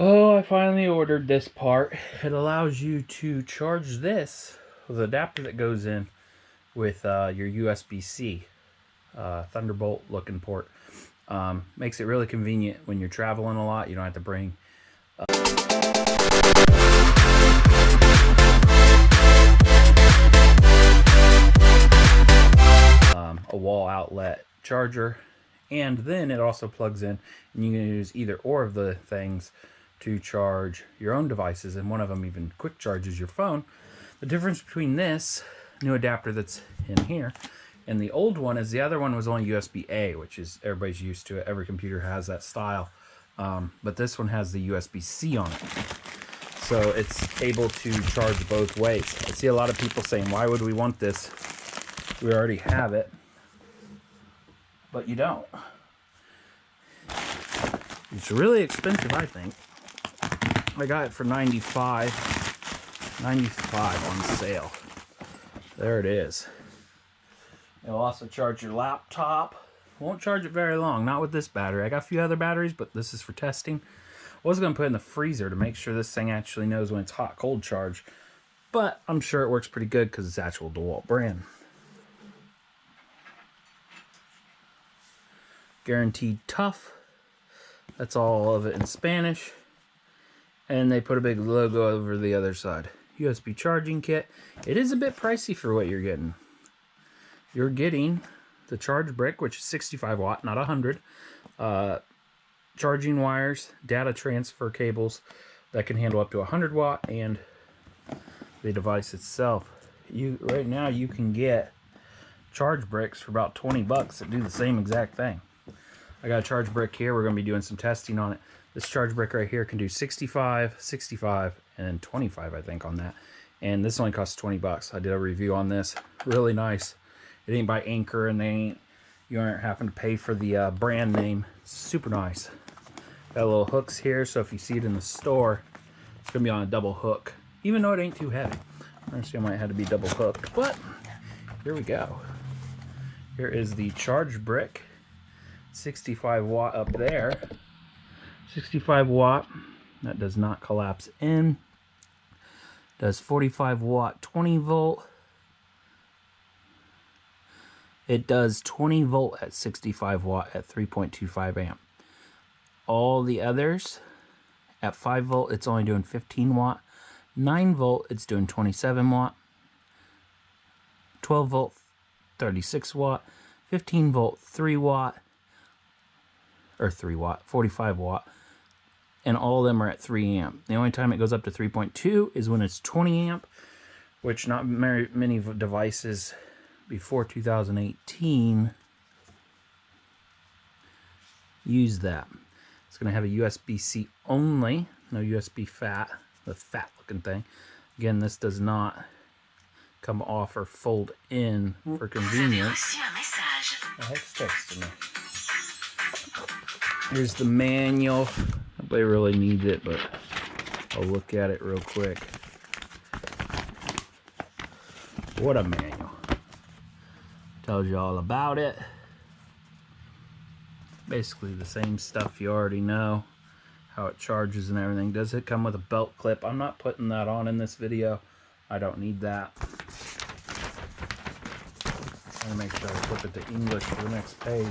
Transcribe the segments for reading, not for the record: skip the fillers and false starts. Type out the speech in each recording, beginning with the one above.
Oh, I finally ordered this part. It allows you to charge this with an adapter that goes in with your USB-C Thunderbolt looking port. Makes it really convenient when you're traveling a lot. You don't have to bring a wall outlet charger, and then it also plugs in, and you can use either or of the things to charge your own devices, and one of them even quick charges your phone. The difference between this new adapter that's in here and the old one is the other one was only USB-A, which is everybody's used to it. Every computer has that style, but this one has the USB-C on it, so it's able to charge both ways. I see a lot of people saying, why would we want this? We already have it. But you don't. It's really expensive, I think. I got it for $95 on sale. There it is. It'll also charge your laptop. Won't charge it very long, not with this battery. I got a few other batteries, but this is for testing. I was going to put it in the freezer to make sure this thing actually knows when it's hot, cold charge. But I'm sure it works pretty good because it's actual Dewalt brand. Guaranteed tough. That's all of it in Spanish. And they put a big logo over the other side. USB charging kit. It is a bit pricey for what you're getting. You're getting the charge brick, which is 65 watt, not 100. Charging wires, data transfer cables that can handle up to 100 watt, and the device itself. Right now you can get charge bricks for about 20 bucks that do the same exact thing. I got a charge brick here. We're going to be doing some testing on it. This charge brick right here can do 65, 65, and 25, I think, on that. And this only costs 20 bucks. I did a review on this. Really nice. It ain't by Anchor, and you aren't having to pay for the brand name. Super nice. Got little hooks here, so if you see it in the store, it's going to be on a double hook. Even though it ain't too heavy. I understand why it had to be double hooked, but here we go. Here is the charge brick. 65 watt up there. 65 watt. That does not collapse in. Does 45 watt, 20 volt. It does 20 volt at 65 watt at 3.25 amp. All the others at 5 volt, it's only doing 15 watt. 9 volt, it's doing 27 watt. 12 volt, 36 watt. 15 volt, 3 watt. Or 3 watt, 45 watt, and all of them are at 3 amp. The only time it goes up to 3.2 is when it's 20 amp, which not many devices before 2018 use that. It's going to have a USB-C only, no USB FAT, the fat looking thing. Again, this does not come off or fold in for convenience. The heck's texting me? Here's the manual. Nobody really needs it, but I'll look at it real quick. What a manual. Tells you all about it. Basically the same stuff you already know. How it charges and everything. Does it come with a belt clip? I'm not putting that on in this video. I don't need that. I'm gonna make sure I flip it to English for the next page.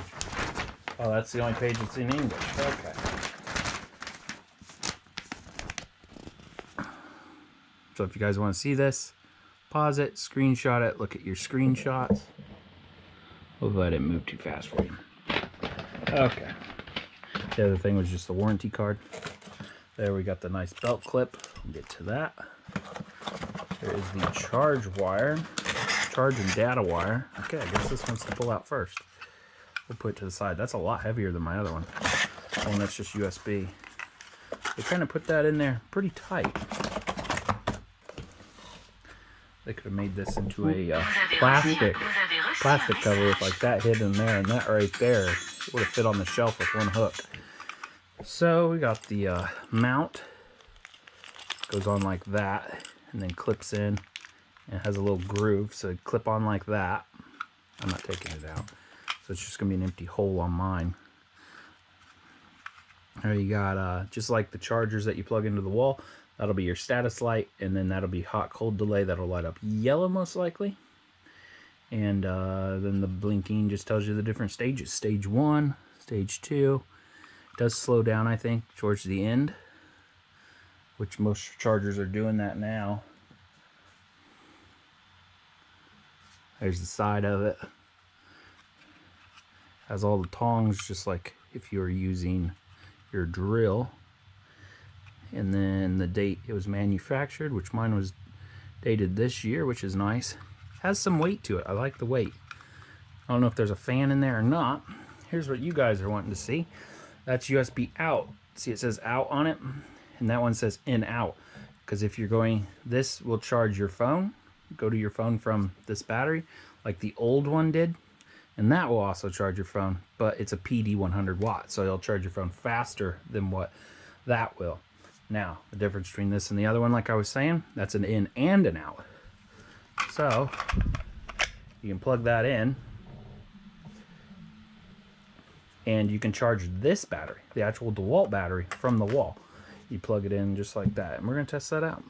Oh, that's the only page that's in English. Okay. So if you guys want to see this, pause it, screenshot it, look at your screenshots. Hopefully I didn't move too fast for you. Okay. The other thing was just the warranty card. There we got the nice belt clip. We'll get to that. There is the charge wire. Charge and data wire. Okay, I guess this one's to pull out first. We'll put it to the side. That's a lot heavier than my other one. Oh, that's just USB. They kind of put that in there pretty tight. They could have made this into a plastic cover with like that hidden there, and that right there would have fit on the shelf with one hook. So we got the mount. Goes on like that, and then clips in. And it has a little groove, so it'd clip on like that. I'm not taking it out. So it's just going to be an empty hole on mine. There you got, just like the chargers that you plug into the wall, that'll be your status light, and then that'll be hot-cold delay. That'll light up yellow most likely. And then the blinking just tells you the different stages. Stage 1, stage 2. It does slow down, I think, towards the end, which most chargers are doing that now. There's the side of it. Has all the tongs, just like if you were using your drill. And then the date it was manufactured, which mine was dated this year, which is nice. Has some weight to it. I like the weight. I don't know if there's a fan in there or not. Here's what you guys are wanting to see. That's USB out. See, it says out on it, and that one says in out. Because if you're going, this will charge your phone. Go to your phone from this battery, like the old one did. And that will also charge your phone, but it's a PD 100 watt, so it'll charge your phone faster than what that will. Now, the difference between this and the other one, like I was saying, that's an in and an out. So, you can plug that in, and you can charge this battery, the actual Dewalt battery, from the wall. You plug it in just like that, and we're going to test that out.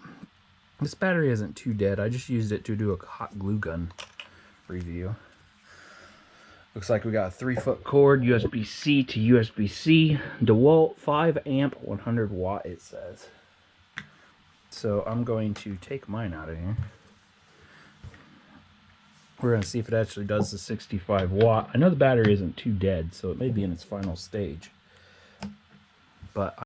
This battery isn't too dead. I just used it to do a hot glue gun review. Looks like we got a 3-foot cord, USB-C to USB-C, Dewalt 5 amp 100 watt it says. So I'm going to take mine out of here. We're going to see if it actually does the 65 watt. I know the battery isn't too dead, so it may be in its final stage. But